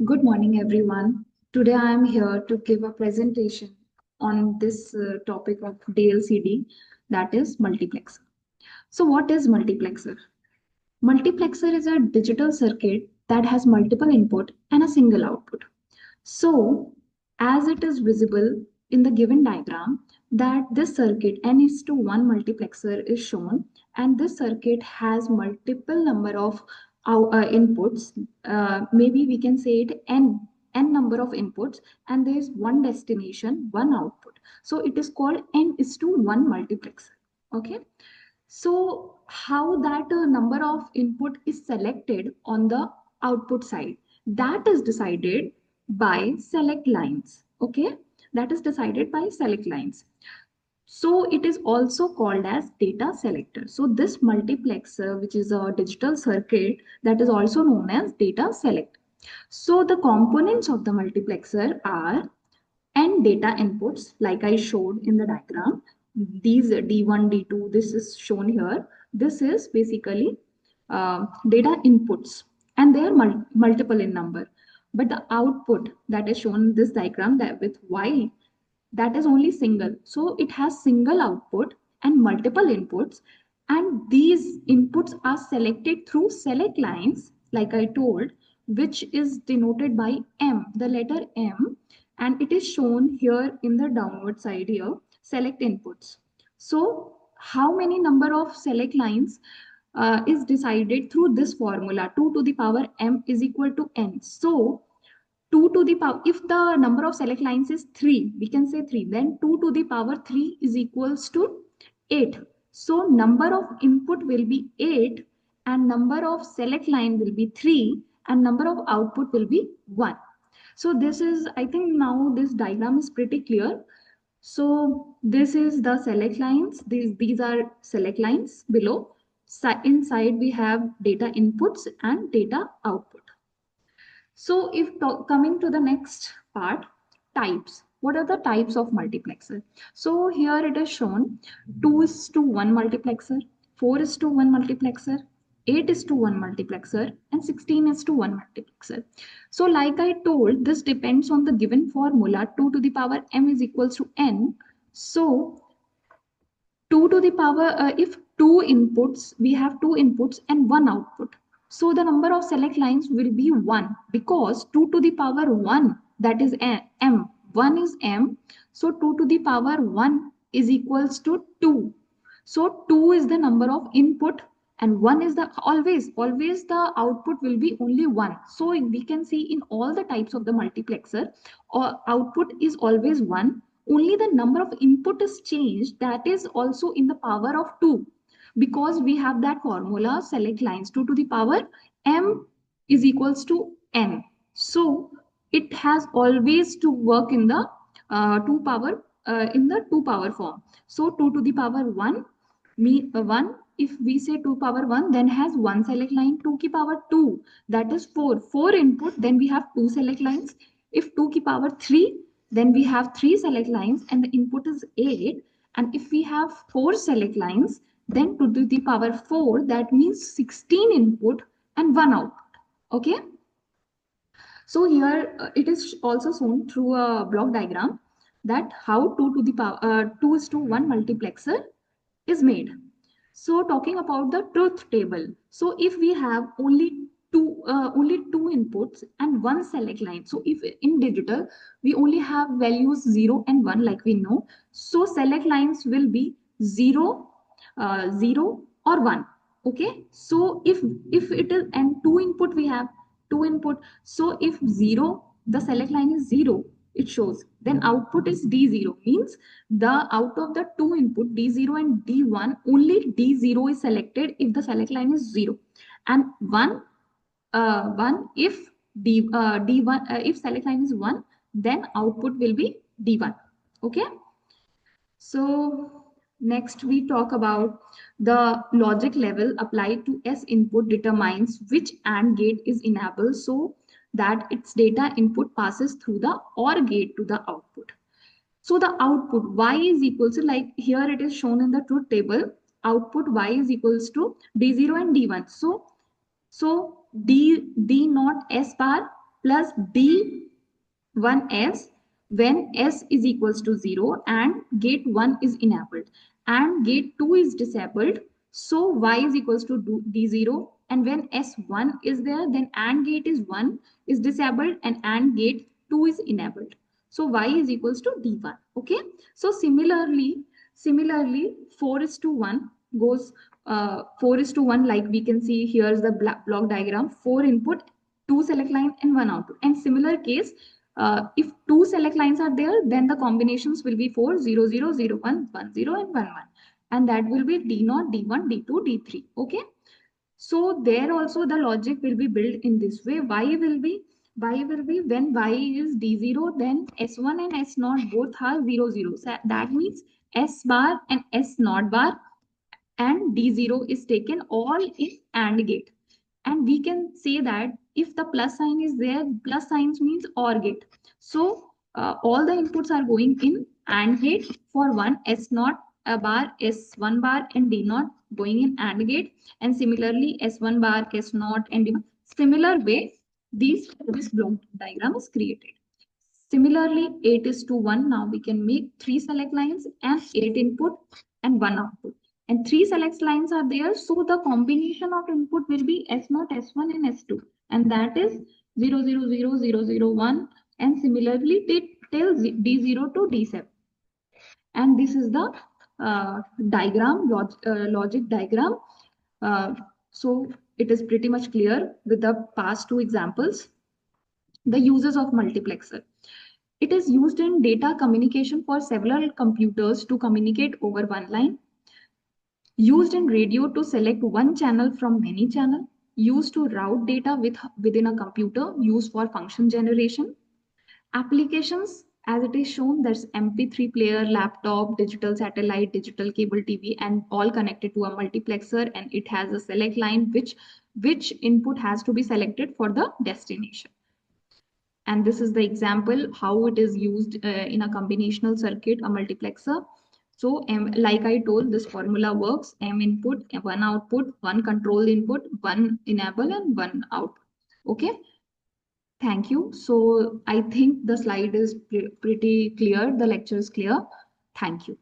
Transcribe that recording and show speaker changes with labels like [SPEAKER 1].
[SPEAKER 1] Good morning, everyone. Today I am here to give a presentation on this topic of DLCD, that is multiplexer. So, what is multiplexer? Multiplexer is a digital circuit that has multiple input and a single output. So, as it is visible in the given diagram, that this circuit n is to 1 multiplexer is shown, and this circuit has multiple number of inputs. Maybe we can say it n number of inputs, and there is one destination, one output. So it is called n is to 1 multiplexer. Okay. So how that number of input is selected on the output side, that is decided by select lines. Okay, that is decided by select lines. So it is also called as data selector. So this multiplexer, which is a digital circuit, that is also known as data selector. So the components of the multiplexer are and data inputs, like I showed in the diagram. These D1, D2, this is shown here. This is basically data inputs, and they are multiple in number. But the output that is shown in this diagram, that with Y, that is only single. So it has single output and multiple inputs, and these inputs are selected through select lines, like I told, which is denoted by M, the letter M, and it is shown here in the downward side here, select inputs. So how many number of select lines is decided through this formula, 2 to the power M is equal to N. So 2 to the power, if the number of select lines is 3, we can say 3, then 2 to the power 3 is equals to 8. So number of input will be 8, and number of select line will be 3, and number of output will be 1. So this is, I think now this diagram is pretty clear. So this is the select lines. These are select lines below. Inside we have data inputs and data output. So if coming to the next part, types. What are the types of multiplexer? So here it is shown 2 is to 1 multiplexer, 4 is to 1 multiplexer, 8 is to 1 multiplexer, and 16 is to 1 multiplexer. So like I told, this depends on the given formula 2 to the power m is equals to n. So 2 to the power, if two inputs, we have two inputs and one output. So the number of select lines will be 1, because 2 to the power 1, that is m, 1 is m. So 2 to the power 1 is equals to 2. So 2 is the number of input, and 1 is the always the output will be only 1. So we can see in all the types of the multiplexer, or output is always 1. Only the number of input is changed, that is also in the power of 2, because we have that formula select lines 2 to the power m is equals to n. So it has always to work in the 2 power in the 2 power form. So 2 to the power 1, 1, if we say 2 power 1, then has 1 select line. 2 ki power 2, that is 4 input, then we have 2 select lines. If 2 ki power 3, then we have 3 select lines and the input is 8. And if we have 4 select lines, then 2 to the power 4, that means 16 input and 1 output. Okay. So here it is also shown through a block diagram that how 2 to the power 2 is to 1 multiplexer is made. So talking about the truth table. So if we have only two inputs and one select line. So if in digital we only have values 0 and 1, like we know. So select lines will be 0, 0 or 1. Okay. So if it is, and two input we have two input. So if 0, the select line is 0, it shows. Then output is D0, means the out of the two input D0 and D1, only D0 is selected if the select line is 0, and 1 1 if D1 if select line is 1, then output will be D1. Okay. So next we talk about the logic level applied to S input determines which AND gate is enabled so that its data input passes through the OR gate to the output. So the output Y is equals to, like here it is shown in the truth table, output Y is equals to D0 and D1. So D naught S bar plus B1S when S is equals to 0 and gate 1 is enabled and gate 2 is disabled. So Y is equals to D0, and when S1 is there, then AND gate is 1 is disabled and AND gate 2 is enabled. So Y is equals to D1. Okay. So similarly 4 is to 1 goes 4 is to 1, like we can see here's the block diagram. 4 input, 2 select line and 1 output. And similar case, if 2 select lines are there, then the combinations will be 4 0 0 0 1 1 0 and 1 1, and that will be D0 D1 D2 D3. Okay. So there also the logic will be built in this way. Y will be when Y is D0, then S1 and S0 both are 0 0. So that means S bar and S0 bar and D0 is taken all in AND gate. And we can say that if the plus sign is there, plus signs means OR gate. So all the inputs are going in AND gate for one S0 bar, S1 bar and D0 going in AND gate. And similarly S1 bar, S0 and D1. Similar way, this block diagram is created. Similarly, 8 is to 1. Now we can make 3 select lines and 8 input and 1 output. And 3 select lines are there. So the combination of input will be S0, S1 and S2. And that is 0, 0, 0, 0, 0, 1. And similarly, till D0 to D7. And this is the diagram, logic diagram. So it is pretty much clear with the past two examples. The uses of multiplexer. It is used in data communication for several computers to communicate over one line. Used in radio to select one channel from many channels. Used to route data within a computer. Used for function generation. Applications, as it is shown, there's MP3 player, laptop, digital satellite, digital cable TV, and all connected to a multiplexer, and it has a select line which input has to be selected for the destination. And this is the example how it is used in a combinational circuit, a multiplexer. So like I told, this formula works: M input, one output, one control input, one enable and one output. Okay. Thank you. So I think the slide is pretty clear. The lecture is clear. Thank you.